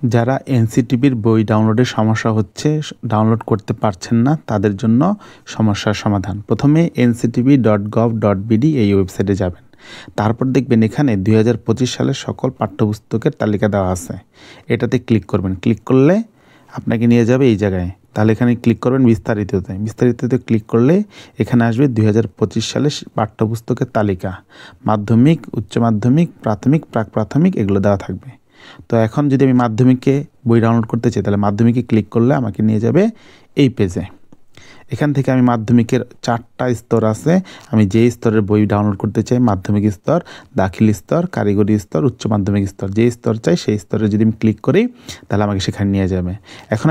যারা এনসিটিবির বই ডাউনলোডের সমস্যা হচ্ছে, ডাউনলোড করতে পারছেন না, তাদের জন্য সমস্যার সমাধান। প্রথমে nctb.gov.bd এই ওয়েবসাইটে যাবেন। তারপর দেখবেন এখানে 2025 সালের সকল পাঠ্যপুস্তকের তালিকা দেওয়া আছে। এটাতে ক্লিক করবেন। ক্লিক করলে আপনাকে নিয়ে যাবে এই জায়গায়। তাহলে এখানে ক্লিক করবেন বিস্তারিততে। বিস্তারিততে ক্লিক করলে এখানে আসবে 2025 সালের পাঠ্যপুস্তকের তালিকা। মাধ্যমিক, উচ্চ মাধ্যমিক, প্রাথমিক, প্রাক প্রাথমিক এগুলো দেওয়া থাকবে। তো এখন যদি আমি মাধ্যমিকে বই ডাউনলোড করতে চাই, তাহলে মাধ্যমিকে ক্লিক করলে আমাকে নিয়ে যাবে এই পেজে। এখান থেকে আমি মাধ্যমিকের 4টা স্তর আছে, আমি যে স্তরের বই ডাউনলোড করতে চাই, মাধ্যমিক স্তর, দাখিল স্তর, কারিগরি স্তর, উচ্চ মাধ্যমিক স্তর, যে স্তর চাই সেই স্তরে যদি আমি ক্লিক করি তাহলে আমাকে সেখানে নিয়ে যাবে। এখন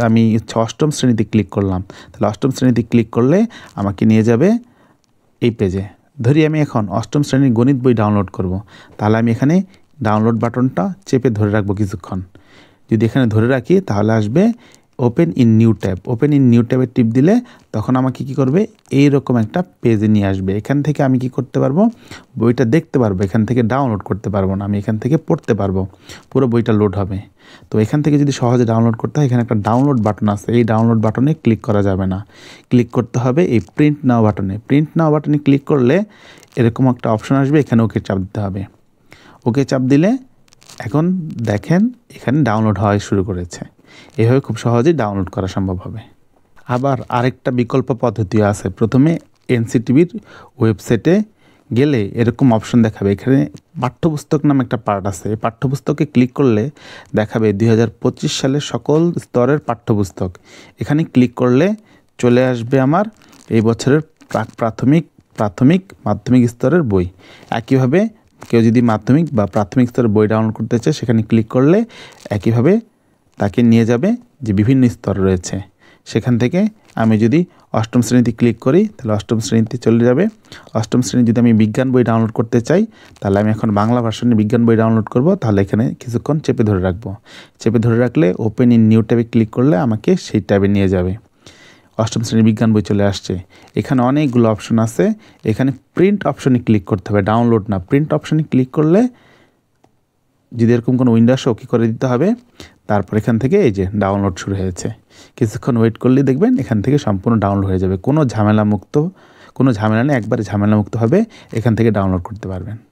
আমি 8ম শ্রেণীতে ক্লিক করলাম, তাহলে 8ম শ্রেণীতে ক্লিক করলে আমাকে নিয়ে যাবে এই পেজে। ধরি আমি এখন 8ম শ্রেণীর গণিত বই ডাউনলোড করব, তাহলে আমি এখানে ডাউনলোড বাটনটা চেপে ধরে রাখবো কিছুক্ষণ। যদি এখানে ধরে রাখি তাহলে আসবে open in new tab. Open in new ট্যাবে টিপ দিলে তখন আমাকে কি করবে, এইরকম একটা পেজে নিয়ে আসবে। এখান থেকে আমি কি করতে পারবো, বইটা দেখতে পারবো, এখান থেকে ডাউনলোড করতে পারবো না, আমি এখান থেকে পড়তে পারবো, পুরো বইটা লোড হবে। তো এখান থেকে যদি সহজে ডাউনলোড করতে হয়, এখানে একটা ডাউনলোড বাটন আছে, এই ডাউনলোড বাটনে ক্লিক করা যাবে না, ক্লিক করতে হবে এই প্রিন্ট নাও বাটনে। প্রিন্ট নাও বাটনে ক্লিক করলে এরকম একটা অপশন আসবে, এখানে ওকে চাপ দিতে হবে। ওকে চাপ দিলে এখন দেখেন এখানে ডাউনলোড হওয়া শুরু করেছে। এভাবে খুব সহজেই ডাউনলোড করা সম্ভব হবে। আবার আরেকটা বিকল্প পদ্ধতি আছে। প্রথমে এনসিটিবির ওয়েবসাইটে গেলে এরকম অপশন দেখাবে, এখানে পাঠ্যপুস্তক নামে একটা পার্ট আছে। এই পাঠ্যপুস্তকে ক্লিক করলে দেখাবে 2025 সালের সকল স্তরের পাঠ্যপুস্তক। এখানে ক্লিক করলে চলে আসবে আমার এই বছরের প্রাথমিক, মাধ্যমিক স্তরের বই। একইভাবে কেউ যদি মাধ্যমিক বা প্রাথমিক স্তরের বই ডাউনলোড করতে চায়, সেখানে ক্লিক করলে একইভাবে তাকে নিয়ে যাবে যে বিভিন্ন স্তর রয়েছে। সেখান থেকে আমি যদি 8ম শ্রেণীতে ক্লিক করি তাহলে 8ম শ্রেণীতে চলে যাবে। 8ম শ্রেণী যদি আমি বিজ্ঞান বই ডাউনলোড করতে চাই, তাহলে আমি এখন বাংলা ভার্সনে বিজ্ঞান বই ডাউনলোড করব। তাহলে এখানে কিছুক্ষণ চেপে ধরে রাখবো। চেপে ধরে রাখলে ওপেন ইন নিউ ট্যাবে ক্লিক করলে আমাকে সেই ট্যাবে নিয়ে যাবে। 8ম শ্রেণীর বিজ্ঞান বই চলে আসছে। এখানে অনেকগুলো অপশন আছে, এখানে প্রিন্ট অপশনে ক্লিক করতে হবে, ডাউনলোড না। প্রিন্ট অপশনে ক্লিক করলে যদি এরকম কোনো উইন্ডো আসে ওকে করে দিতে হবে। তারপর এখান থেকে এই যে ডাউনলোড শুরু হয়েছে। কিছুক্ষণ ওয়েট করলেই দেখবেন এখান থেকে সম্পূর্ণ ডাউনলোড হয়ে যাবে। কোনো ঝামেলা নেই, একবারে ঝামেলামুক্তভাবে এখান থেকে ডাউনলোড করতে পারবেন।